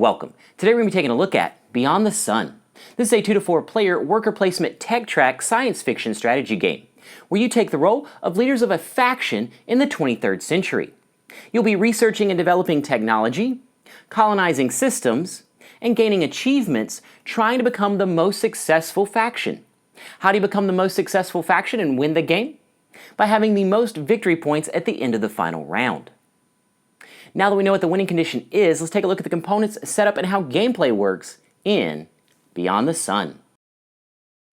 Welcome. Today we're going to be taking a look at Beyond the Sun. This is a 2 to 4 player worker placement tech track science fiction strategy game, where you take the role of leaders of a faction in the 23rd century. You'll be researching and developing technology, colonizing systems, and gaining achievements trying to become the most successful faction. How do you become the most successful faction and win the game? By having the most victory points at the end of the final round. Now that we know what the winning condition is, let's take a look at the components, setup, and how gameplay works in Beyond the Sun.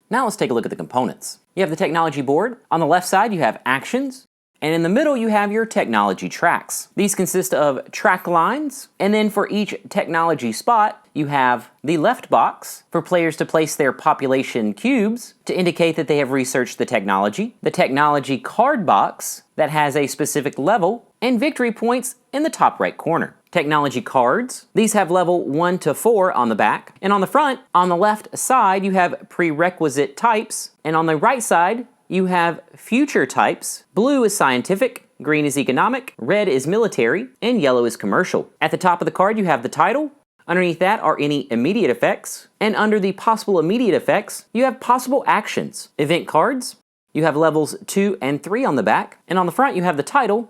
Now let's take a look at the components. You have the technology board. On the left side you have actions, and in the middle you have your technology tracks. These consist of track lines, and then for each technology spot you have the left box for players to place their population cubes to indicate that they have researched the technology card box that has a specific level, and victory points in the top right corner. Technology cards, these have level 1 to 4 on the back, and on the front, on the left side, you have prerequisite types, and on the right side, you have future types. Blue is scientific, green is economic, red is military, and yellow is commercial. At the top of the card, you have the title. Underneath that are any immediate effects, and under the possible immediate effects, you have possible actions. Event cards, you have levels 2 and 3 on the back, and on the front you have the title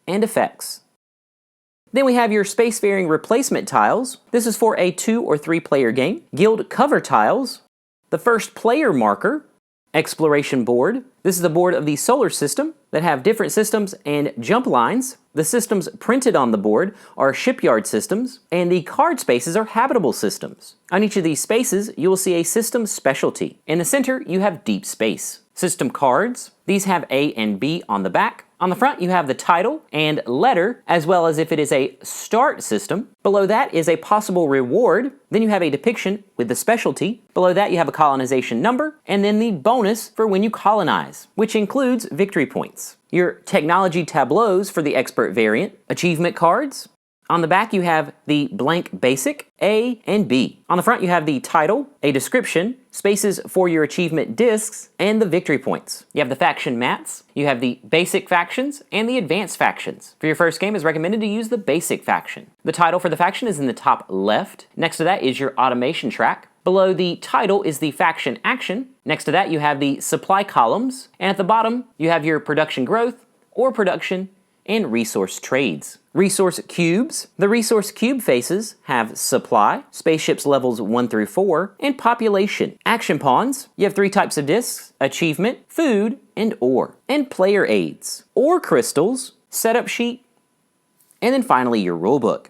and effects. Then we have your spacefaring replacement tiles. This is for a 2 or 3 player game. Guild cover tiles, the first player marker, exploration board. This is the board of the solar system that have different systems and jump lines. The systems printed on the board are shipyard systems, and the card spaces are habitable systems. On each of these spaces, you will see a system specialty. In the center, you have deep space. System cards, these have A and B on the back. On the front, you have the title and letter, as well as if it is a start system. Below that is a possible reward. Then you have a depiction with the specialty. Below that, you have a colonization number, and then the bonus for when you colonize, which includes victory points. Your technology tableaus for the expert variant, achievement cards. On the back, you have the blank basic, A and B. On the front, you have the title, a description, spaces for your achievement discs, and the victory points. You have the faction mats, you have the basic factions, and the advanced factions. For your first game, it's recommended to use the basic faction. The title for the faction is in the top left. Next to that is your automation track. Below the title is the faction action. Next to that, you have the supply columns. And at the bottom, you have your production growth, or production, and resource trades. Resource cubes. The resource cube faces have supply, spaceships levels 1 through 4, and population. Action pawns. You have 3 types of discs: achievement, food, and ore. And player aids. Ore crystals, setup sheet, and then finally your rulebook.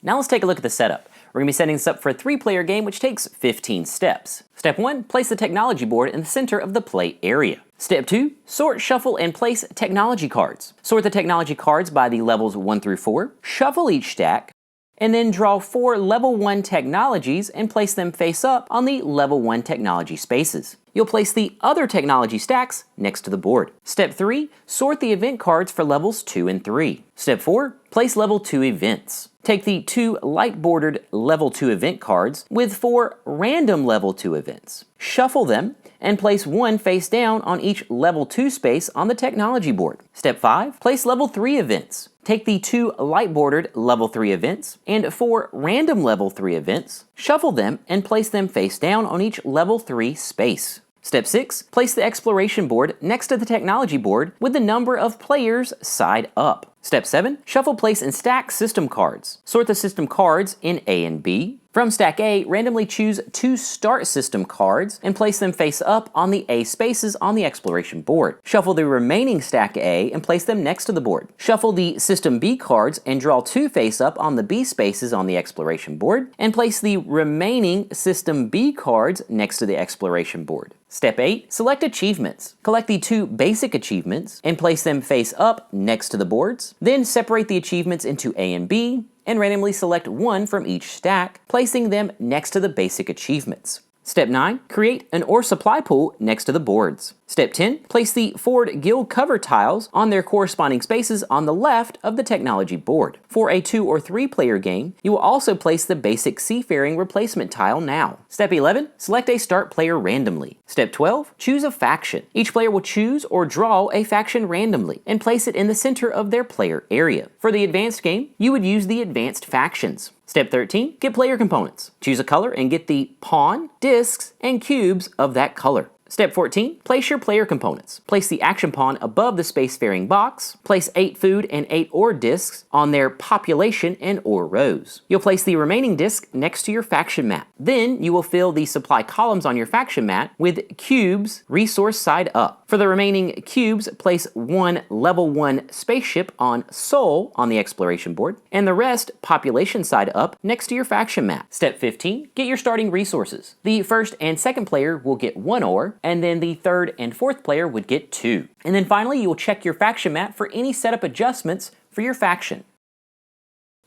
Now let's take a look at the setup. We're going to be setting this up for a 3-player game, which takes 15 steps. Step 1, place the technology board in the center of the play area. Step 2, sort, shuffle, and place technology cards. Sort the technology cards by the levels 1 through 4, shuffle each stack, and then draw 4 level 1 technologies and place them face up on the level 1 technology spaces. You'll place the other technology stacks next to the board. Step 3, sort the event cards for levels 2 and 3. Step 4, place level 2 events. Take the 2 light-bordered level 2 event cards with 4 random level 2 events. Shuffle them and place 1 face down on each level 2 space on the technology board. Step 5, place level 3 events. Take the 2 light-bordered level 3 events and 4 random level 3 events, shuffle them and place them face down on each level 3 space. Step 6, place the exploration board next to the technology board with the number of players side up. Step 7, shuffle, place, and stack system cards. Sort the system cards in A and B. From stack A, randomly choose 2 start system cards and place them face up on the A spaces on the exploration board. Shuffle the remaining stack A and place them next to the board. Shuffle the system B cards and draw 2 face up on the B spaces on the exploration board and place the remaining system B cards next to the exploration board. Step 8, select achievements. Collect the 2 basic achievements and place them face up next to the boards. Then separate the achievements into A and B and randomly select 1 from each stack, placing them next to the basic achievements. Step 9, create an ore supply pool next to the boards. Step 10, place the Ford Guild cover tiles on their corresponding spaces on the left of the technology board. For a 2 or 3 player game, you will also place the basic seafaring replacement tile now. Step 11, select a start player randomly. Step 12, choose a faction. Each player will choose or draw a faction randomly and place it in the center of their player area. For the advanced game, you would use the advanced factions. Step 13, get player components. Choose a color and get the pawn, discs, and cubes of that color. Step 14, place your player components. Place the action pawn above the spacefaring box. Place 8 food and 8 ore discs on their population and ore rows. You'll place the remaining disc next to your faction map. Then you will fill the supply columns on your faction map with cubes resource side up. For the remaining cubes, place one level 1 spaceship on Sol on the exploration board, and the rest population side up next to your faction map. Step 15, get your starting resources. The first and second player will get 1 ore, and then the third and fourth player would get 2. And then finally, you will check your faction map for any setup adjustments for your faction.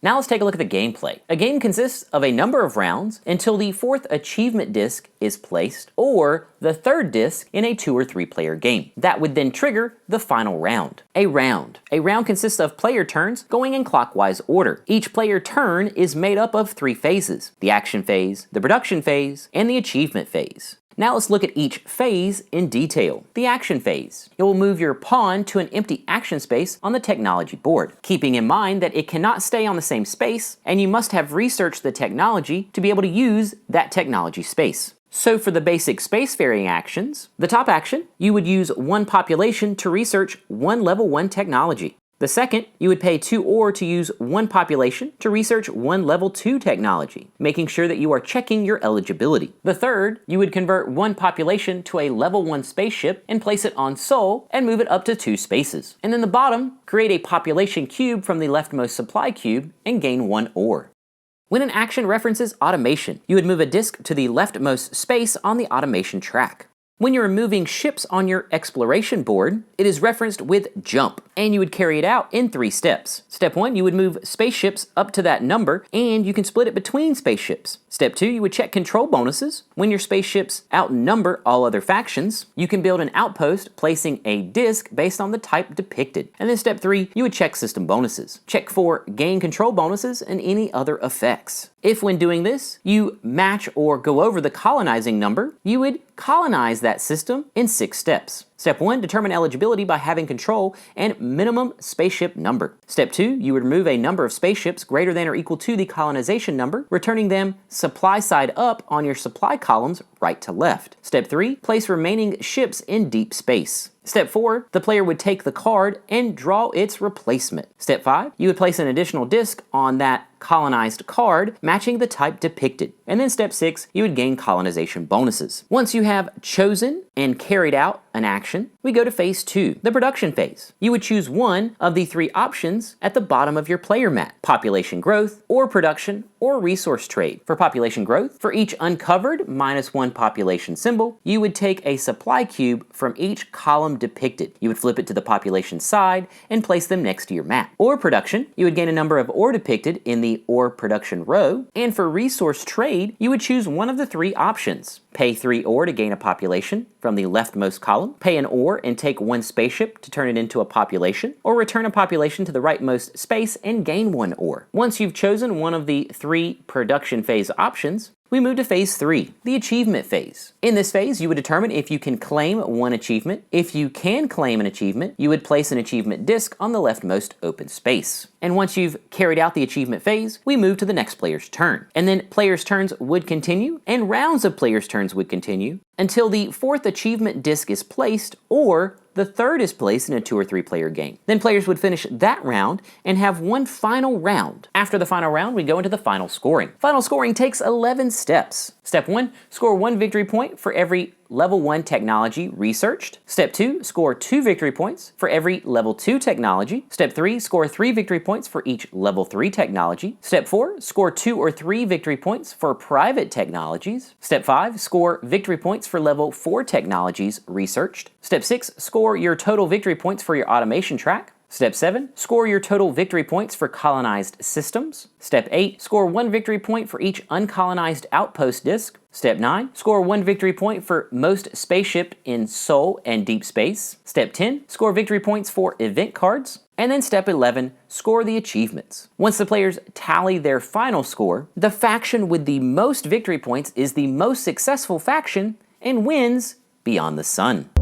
Now let's take a look at the gameplay. A game consists of a number of rounds until the 4th achievement disc is placed, or the 3rd disc in a 2 or 3 player game. That would then trigger the final round. A round consists of player turns going in clockwise order. Each player turn is made up of 3 phases: the action phase, the production phase, and the achievement phase. Now let's look at each phase in detail. The action phase. You will move your pawn to an empty action space on the technology board, keeping in mind that it cannot stay on the same space, and you must have researched the technology to be able to use that technology space. So for the basic spacefaring actions, the top action, you would use 1 population to research 1 level 1 technology. The second, you would pay 2 ore to use 1 population to research 1 level 2 technology, making sure that you are checking your eligibility. The third, you would convert 1 population to a level 1 spaceship and place it on Sol and move it up to 2 spaces. And then the bottom, create a population cube from the leftmost supply cube and gain 1 ore. When an action references automation, you would move a disc to the leftmost space on the automation track. When you're moving ships on your exploration board, it is referenced with jump, and you would carry it out in 3 steps. Step 1, you would move spaceships up to that number, and you can split it between spaceships. Step 2, you would check control bonuses. When your spaceships outnumber all other factions, you can build an outpost placing a disc based on the type depicted. And then step 3, you would check system bonuses. Check for gain control bonuses and any other effects. If when doing this, you match or go over the colonizing number, you would colonize that system in 6 steps. Step 1, determine eligibility by having control and minimum spaceship number. Step 2, you would remove a number of spaceships greater than or equal to the colonization number, returning them supply side up on your supply columns right to left. Step 3, place remaining ships in deep space. Step 4, the player would take the card and draw its replacement. Step 5, you would place an additional disc on that colonized card, matching the type depicted. And then step 6, you would gain colonization bonuses. Once you have chosen and carried out an action, we go to phase 2, the production phase. You would choose one of the 3 options at the bottom of your player mat: population growth, or production, or resource trade. For population growth, for each uncovered -1 population symbol, you would take a supply cube from each column depicted. You would flip it to the population side and place them next to your map. Or production, you would gain a number of ore depicted in the ore production row. And for resource trade, you would choose one of the 3 options. Pay 3 ore to gain a population from the leftmost column, pay an ore and take 1 spaceship to turn it into a population, or return a population to the rightmost space and gain 1 ore. Once you've chosen one of the 3 production phase options, we move to phase 3, the achievement phase. In this phase, you would determine if you can claim 1 achievement. If you can claim an achievement, you would place an achievement disc on the leftmost open space. And once you've carried out the achievement phase, we move to the next player's turn. And then players' turns would continue, and rounds of players' turns would continue, until the 4th achievement disc is placed, or the 3rd is placed in a 2 or 3 player game. Then players would finish that round and have one final round. After the final round, we go into the final scoring. Final scoring takes 11 steps. Step 1, score 1 victory point for every level 1 technology researched. Step 2, score 2 victory points for every level 2 technology. Step 3, score 3 victory points for each level 3 technology. Step 4, score 2 or 3 victory points for private technologies. Step 5, score victory points for level 4 technologies researched. Step 6, score your total victory points for your automation track. Step 7, score your total victory points for colonized systems. Step 8, score 1 victory point for each uncolonized outpost disk. Step 9, score 1 victory point for most spaceship in Sol and deep space. Step 10, score victory points for event cards. And then step 11, score the achievements. Once the players tally their final score, the faction with the most victory points is the most successful faction and wins Beyond the Sun.